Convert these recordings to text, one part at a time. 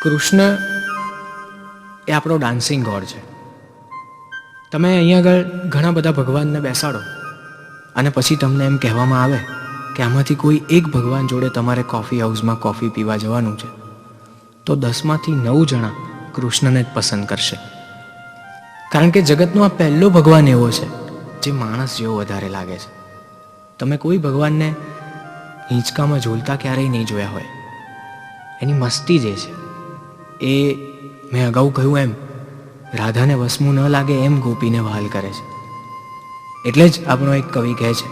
કૃષ્ણ એ આપણો dancing God છે. તમે અહીંયા આગળ ઘણા બધા ભગવાનને બેસાડો અને પછી તમને એમ કહેવામાં આવે કે આમાંથી કોઈ એક ભગવાન જોડે તમારે કોફી હાઉસમાં કોફી પીવા જવાનું છે, તો 10માંથી 9 જણા કૃષ્ણને જ પસંદ કરશે. કારણ કે જગતનો આ પહેલો ભગવાન એવો છે જે માણસ જેવો વધારે લાગે છે. તમે કોઈ ભગવાનને હિંચકામાં ઝૂલતા ક્યારેય નહીં જોયા હોય. એની મસ્તી જે છે એ, મેં અગાઉ કહ્યું એમ, રાધાને વસમું ન લાગે એમ ગોપીને વહાલ કરે છે. એટલે જ આપણો એક કવિ કહે છે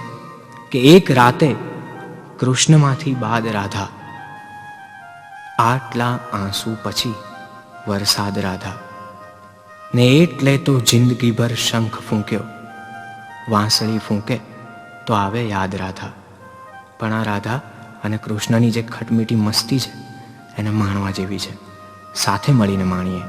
કે એક રાતે કૃષ્ણમાંથી બાદ રાધા, આટલા આંસુ પછી વરસાદ રાધા, ને એટલે તો જિંદગીભર શંખ ફૂંક્યો, વાંસળી ફૂંકે તો આવે યાદ રાધા. પણ આ રાધા અને કૃષ્ણની જે ખટમીટી મસ્તી છે એને માણવા જેવી છે. સાથે મળીને માણીએ.